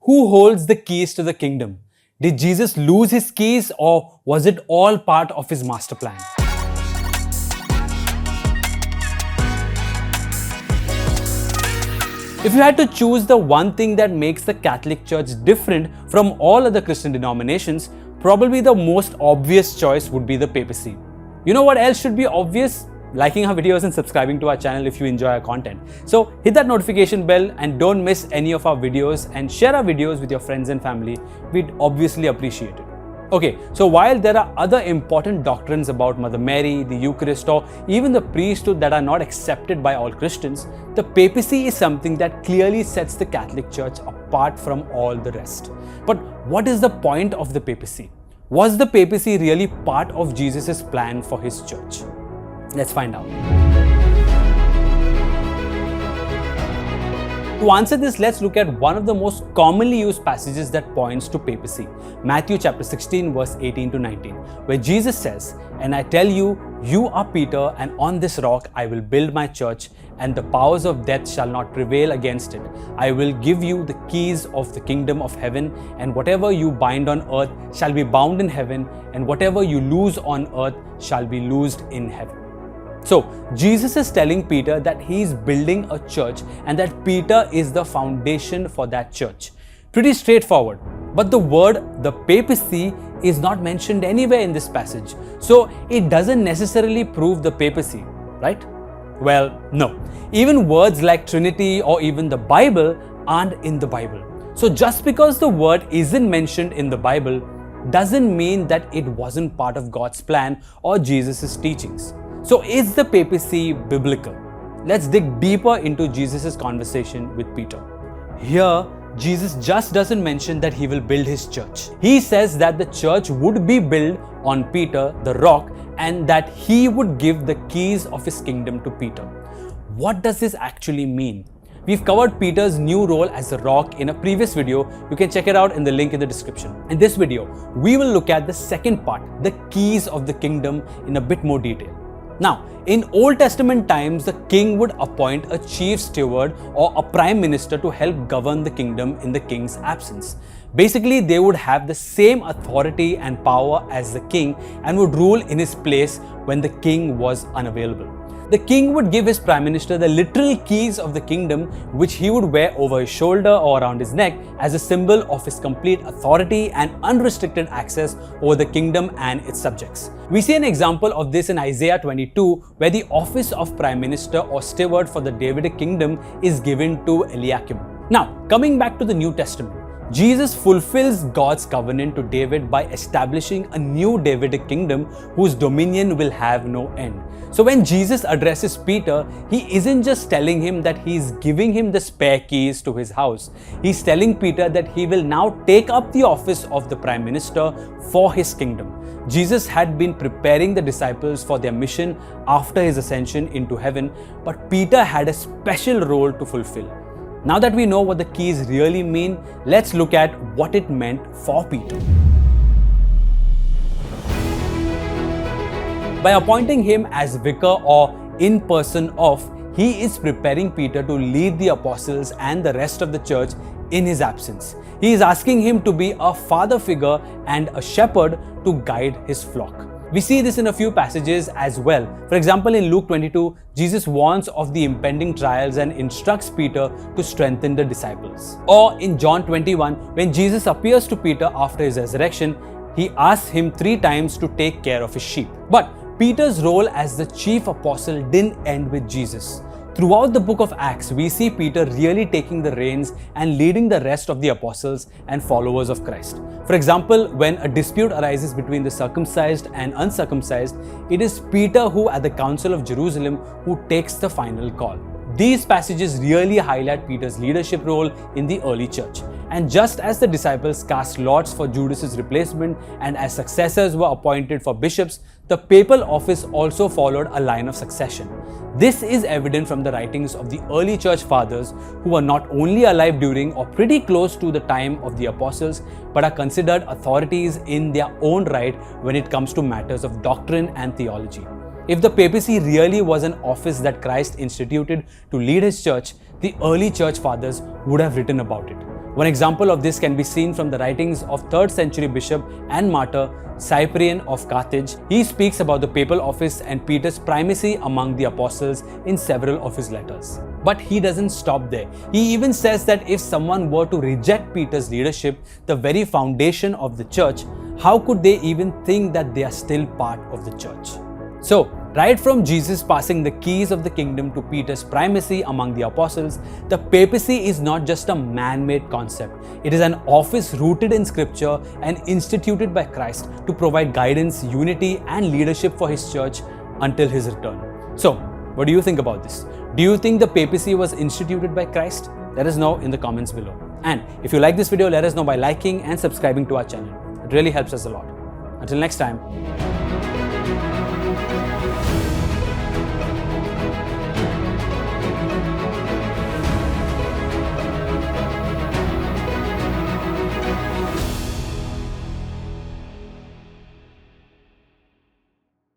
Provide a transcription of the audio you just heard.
Who holds the keys to the kingdom? Did Jesus lose his keys, or was it all part of his master plan? If you had to choose the one thing that makes the Catholic Church different from all other Christian denominations, probably the most obvious choice would be the papacy. You know what else should be obvious? Liking our videos and subscribing to our channel if you enjoy our content. So hit that notification bell and don't miss any of our videos, and share our videos with your friends and family. We'd obviously appreciate it. Okay, so while there are other important doctrines about Mother Mary, the Eucharist, or even the priesthood that are not accepted by all Christians, the papacy is something that clearly sets the Catholic Church apart from all the rest. But what is the point of the papacy? Was the papacy really part of Jesus' plan for his church? Let's find out. To answer this, let's look at one of the most commonly used passages that points to papacy. Matthew chapter 16 verse 18 to 19, where Jesus says, "And I tell you, you are Peter, and on this rock I will build my church, and the powers of death shall not prevail against it. I will give you the keys of the kingdom of heaven, and whatever you bind on earth shall be bound in heaven, and whatever you loose on earth shall be loosed in heaven." So, Jesus is telling Peter that he is building a church and that Peter is the foundation for that church. Pretty straightforward. But the word, the papacy, is not mentioned anywhere in this passage. So, it doesn't necessarily prove the papacy, right? Well, no. Even words like Trinity or even the Bible aren't in the Bible. So, just because the word isn't mentioned in the Bible doesn't mean that it wasn't part of God's plan or Jesus' teachings. So is the papacy biblical? Let's dig deeper into Jesus' conversation with Peter. Here, Jesus just doesn't mention that he will build his church. He says that the church would be built on Peter, the rock, and that he would give the keys of his kingdom to Peter. What does this actually mean? We've covered Peter's new role as the rock in a previous video. You can check it out in the link in the description. In this video, we will look at the second part, the keys of the kingdom, in a bit more detail. Now, in Old Testament times, the king would appoint a chief steward or a prime minister to help govern the kingdom in the king's absence. Basically, they would have the same authority and power as the king and would rule in his place when the king was unavailable. The king would give his prime minister the literal keys of the kingdom, which he would wear over his shoulder or around his neck as a symbol of his complete authority and unrestricted access over the kingdom and its subjects. We see an example of this in Isaiah 22, where the office of prime minister or steward for the Davidic kingdom is given to Eliakim. Now, coming back to the New Testament, Jesus fulfills God's covenant to David by establishing a new Davidic kingdom whose dominion will have no end. So when Jesus addresses Peter, he isn't just telling him that he's giving him the spare keys to his house. He's telling Peter that he will now take up the office of the prime minister for his kingdom. Jesus had been preparing the disciples for their mission after his ascension into heaven, but Peter had a special role to fulfill. Now that we know what the keys really mean, let's look at what it meant for Peter. By appointing him as vicar or in person of, he is preparing Peter to lead the apostles and the rest of the church in his absence. He is asking him to be a father figure and a shepherd to guide his flock. We see this in a few passages as well. For example, in Luke 22, Jesus warns of the impending trials and instructs Peter to strengthen the disciples. Or in John 21, when Jesus appears to Peter after his resurrection, he asks him 3 times to take care of his sheep. But Peter's role as the chief apostle didn't end with Jesus. Throughout the book of Acts, we see Peter really taking the reins and leading the rest of the apostles and followers of Christ. For example, when a dispute arises between the circumcised and uncircumcised, it is Peter who, at the Council of Jerusalem, who takes the final call. These passages really highlight Peter's leadership role in the early church. And just as the disciples cast lots for Judas's replacement and as successors were appointed for bishops, the papal office also followed a line of succession. This is evident from the writings of the early church fathers, who were not only alive during or pretty close to the time of the apostles, but are considered authorities in their own right when it comes to matters of doctrine and theology. If the papacy really was an office that Christ instituted to lead his church, the early church fathers would have written about it. One example of this can be seen from the writings of 3rd century bishop and martyr Cyprian of Carthage. He speaks about the papal office and Peter's primacy among the apostles in several of his letters. But he doesn't stop there. He even says that if someone were to reject Peter's leadership, the very foundation of the church, how could they even think that they are still part of the church? So, right from Jesus passing the keys of the kingdom to Peter's primacy among the apostles, the papacy is not just a man-made concept. It is an office rooted in Scripture and instituted by Christ to provide guidance, unity, and leadership for His church until His return. So, what do you think about this? Do you think the papacy was instituted by Christ? Let us know in the comments below. And if you like this video, let us know by liking and subscribing to our channel. It really helps us a lot. Until next time.